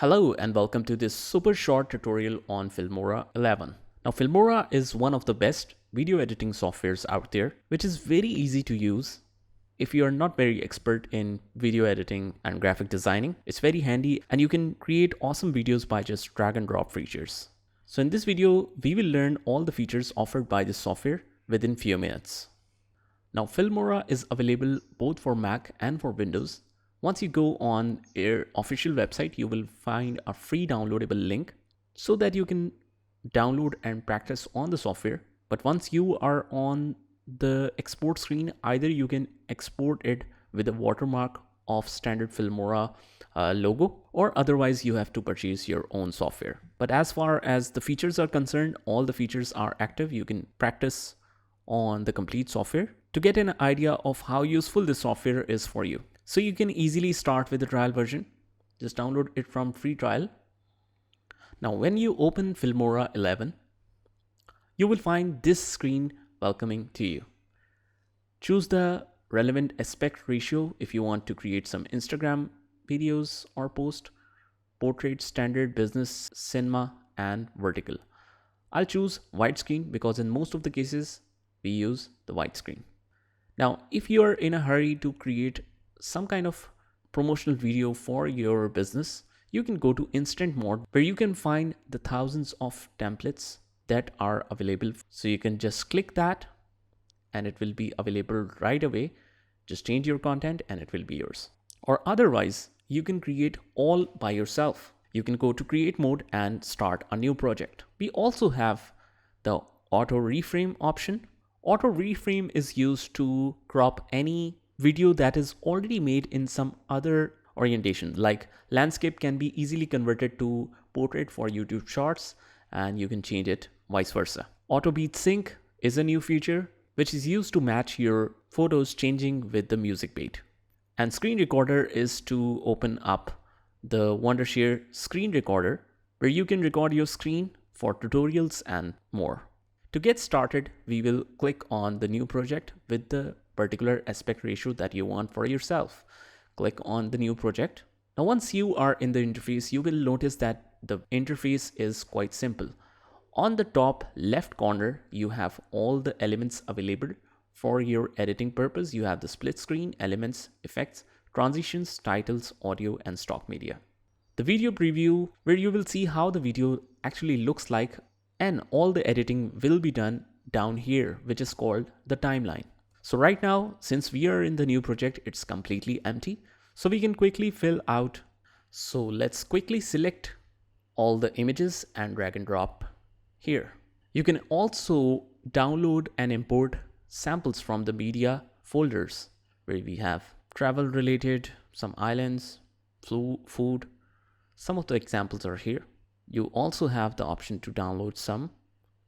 Hello and welcome to this super short tutorial on Filmora 11. Now Filmora is one of the best video editing softwares out there, which is very easy to use. If you are not very expert in video editing and graphic designing, it's very handy and you can create awesome videos by just drag and drop features. So in this video, we will learn all the features offered by this software within few minutes. Now Filmora is available both for Mac and for Windows. Once you go on their official website, you will find a free downloadable link so that you can download and practice on the software. But once you are on the export screen, either you can export it with a watermark of standard Filmora logo, or otherwise you have to purchase your own software. But as far as the features are concerned, all the features are active. You can practice on the complete software to get an idea of how useful this software is for you. So you can easily start with the trial version. Just download it from free trial. Now, when you open Filmora 11, you will find this screen welcoming to you. Choose the relevant aspect ratio if you want to create some Instagram videos or post, portrait, standard, business, cinema, and vertical. I'll choose widescreen because in most of the cases, we use the widescreen. Now, if you are in a hurry to create some kind of promotional video for your business, you can go to instant mode where you can find the thousands of templates that are available. So you can just click that and it will be available right away. Just change your content and it will be yours. Or otherwise, you can create all by yourself. You can go to create mode and start a new project. We also have the auto reframe option. Auto reframe is used to crop any video that is already made in some other orientation, like landscape can be easily converted to portrait for YouTube shorts, and you can change it vice versa. Autobeat Sync is a new feature which is used to match your photos changing with the music beat. And screen recorder is to open up the Wondershare screen recorder where you can record your screen for tutorials and more. To get started, we will click on the new project with the particular aspect ratio that you want for yourself. Click on the new project. Now, once you are in the interface, you will notice that the interface is quite simple. On the top left corner, you have all the elements available for your editing purpose. You have the split screen, elements, effects, transitions, titles, audio, and stock media. The video preview, where you will see how the video actually looks like, and all the editing will be done down here, which is called the timeline. So right now, since we are in the new project, it's completely empty. So we can quickly fill out. So let's quickly select all the images and drag and drop here. You can also download and import samples from the media folders where we have travel related, some islands, food. Some of the examples are here. You also have the option to download some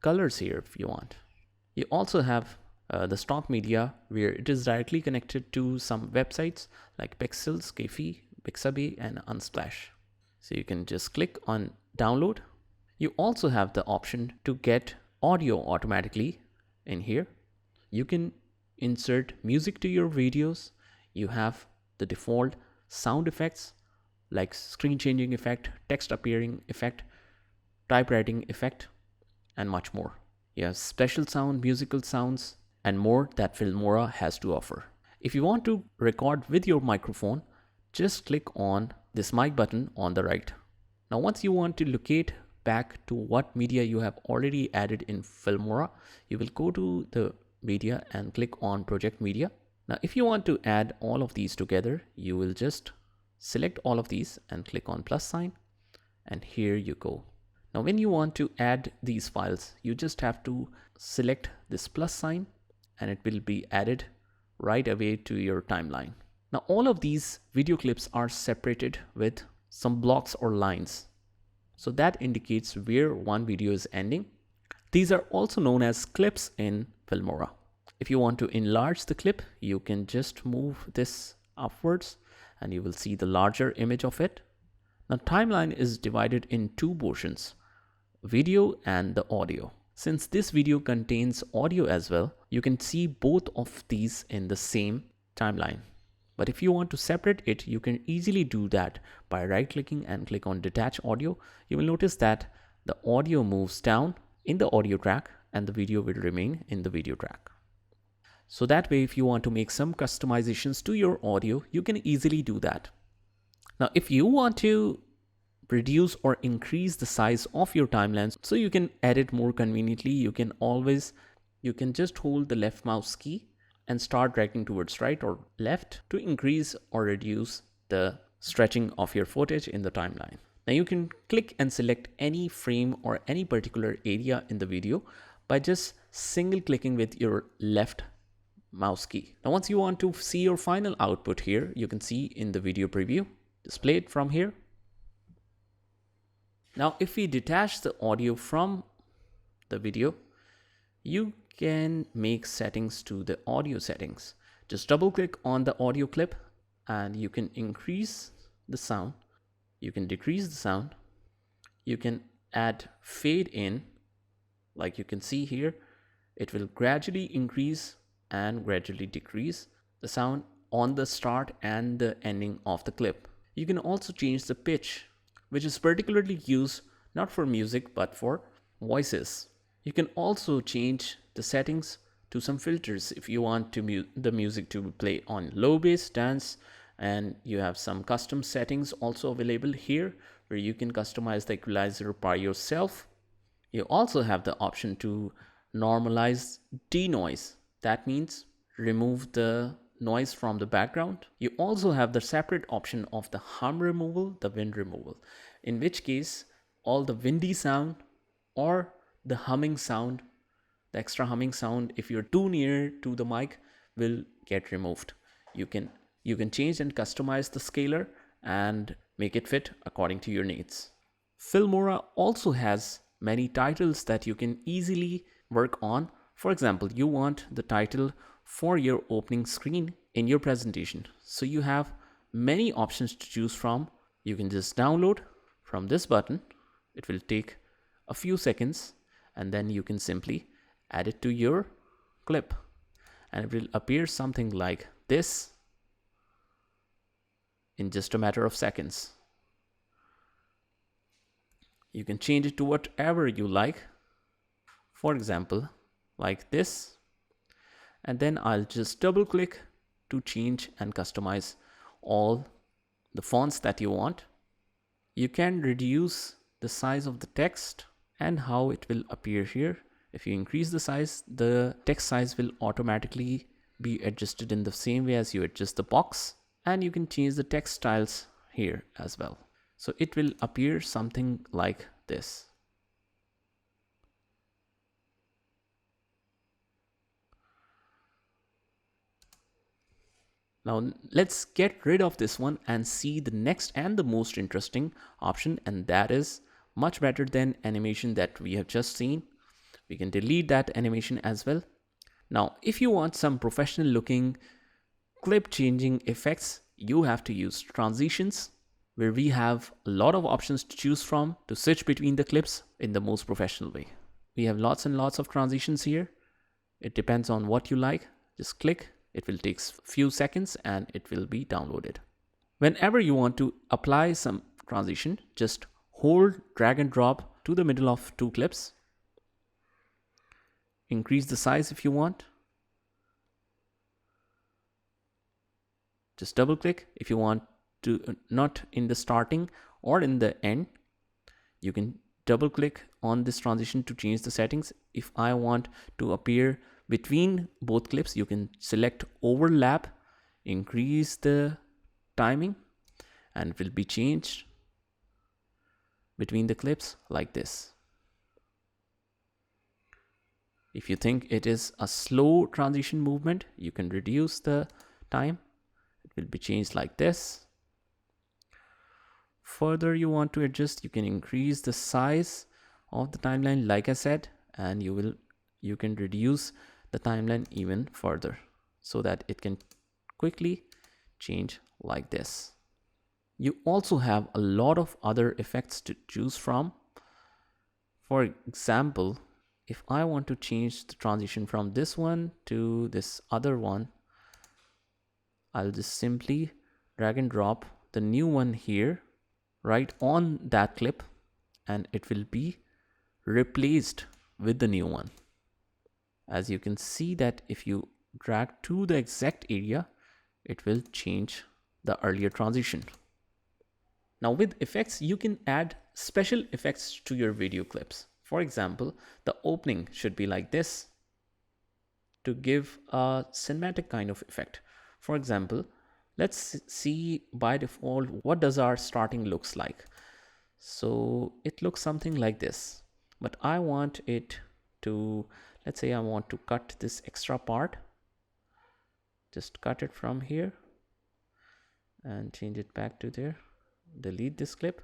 colors here if you want. You also have the stock media where it is directly connected to some websites like Pixels, Giphy, Pixabay, and Unsplash. So you can just click on download. You also have the option to get audio automatically in here. You can insert music to your videos. You have the default sound effects like screen changing effect, text appearing effect, typewriting effect, and much more. You have special sound, musical sounds, and more that Filmora has to offer. If you want to record with your microphone, just click on this mic button on the right. Now, once you want to locate back to what media you have already added in Filmora, you will go to the media and click on project media. Now, if you want to add all of these together, you will just select all of these and click on plus sign, and here you go. Now, when you want to add these files, you just have to select this plus sign and it will be added right away to your timeline. Now, all of these video clips are separated with some blocks or lines. So that indicates where one video is ending. These are also known as clips in Filmora. If you want to enlarge the clip, you can just move this upwards and you will see the larger image of it. Now, timeline is divided in two portions, video and the audio. Since this video contains audio as well, you can see both of these in the same timeline. But if you want to separate it, you can easily do that by right clicking and click on Detach Audio. You will notice that the audio moves down in the audio track and the video will remain in the video track. So that way, if you want to make some customizations to your audio, you can easily do that. Now, if you want to reduce or increase the size of your timelines so you can edit more conveniently, you can just hold the left mouse key and start dragging towards right or left to increase or reduce the stretching of your footage in the timeline. Now you can click and select any frame or any particular area in the video by just single clicking with your left mouse key. Now once you want to see your final output here, you can see in the video preview, display it from here. Now if we detach the audio from the video, you can make settings to the audio settings. Just double click on the audio clip and you can increase the sound, you can decrease the sound, you can add fade in, like you can see here. It will gradually increase and gradually decrease the sound on the start and the ending of the clip. You can also change the pitch, which is particularly used not for music but for voices. You can also change the settings to some filters if you want the music to play on low bass, dance, and you have some custom settings also available here where you can customize the equalizer by yourself. You also have the option to normalize denoise. That means remove the noise from the background. You also have the separate option of the hum removal, the wind removal, in which case all the windy sound or the humming sound, the extra humming sound, if you're too near to the mic, will get removed. You can change and customize the scaler and make it fit according to your needs. Filmora also has many titles that you can easily work on. For example, you want the title for your opening screen in your presentation. So you have many options to choose from. You can just download from this button. It will take a few seconds and then you can simply add it to your clip and it will appear something like this in just a matter of seconds. You can change it to whatever you like. For example, like this, and then I'll just double click to change and customize all the fonts that you want. You can reduce the size of the text and how it will appear here. If you increase the size, the text size will automatically be adjusted in the same way as you adjust the box, and you can change the text styles here as well. So it will appear something like this. Now let's get rid of this one and see the next and the most interesting option, and that is much better than animation that we have just seen. We can delete that animation as well. Now if you want some professional looking clip changing effects, you have to use transitions, where we have a lot of options to choose from to switch between the clips in the most professional way. We have lots and lots of transitions here. It depends on what you like. Just click. It will take a few seconds and it will be downloaded. Whenever you want to apply some transition, just hold, drag and drop to the middle of two clips. Increase the size if you want. Just double click if you want to, not in the starting or in the end. You can double click on this transition to change the settings. If I want to appear between both clips, you can select overlap, increase the timing, and it will be changed between the clips like this. If you think it is a slow transition movement, you can reduce the time. It will be changed like this. Further, you want to adjust, you can increase the size of the timeline like I said, and you can reduce the timeline even further so that it can quickly change like this. You also have a lot of other effects to choose from. For example, if I want to change the transition from this one to this other one, I'll just simply drag and drop the new one here right on that clip, and it will be replaced with the new one. As you can see that if you drag to the exact area, it will change the earlier transition. Now with effects, you can add special effects to your video clips. For example, the opening should be like this to give a cinematic kind of effect. For example, let's see by default what does our starting looks like. So it looks something like this, but I want it to, let's say I want to cut this extra part. Just cut it from here and change it back to there. Delete this clip.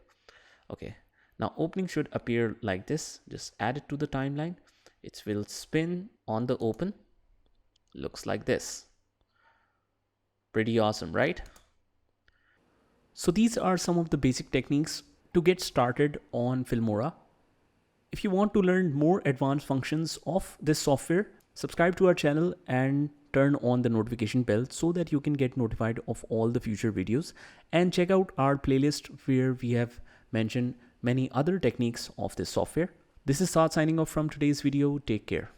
Okay, now opening should appear like this. Just add it to the timeline. It will spin on the open. Looks like this. Pretty awesome, right? So these are some of the basic techniques to get started on Filmora. If you want to learn more advanced functions of this software, subscribe to our channel and turn on the notification bell so that you can get notified of all the future videos, and check out our playlist where we have mentioned many other techniques of this software. This is Saad signing off from today's video. Take care.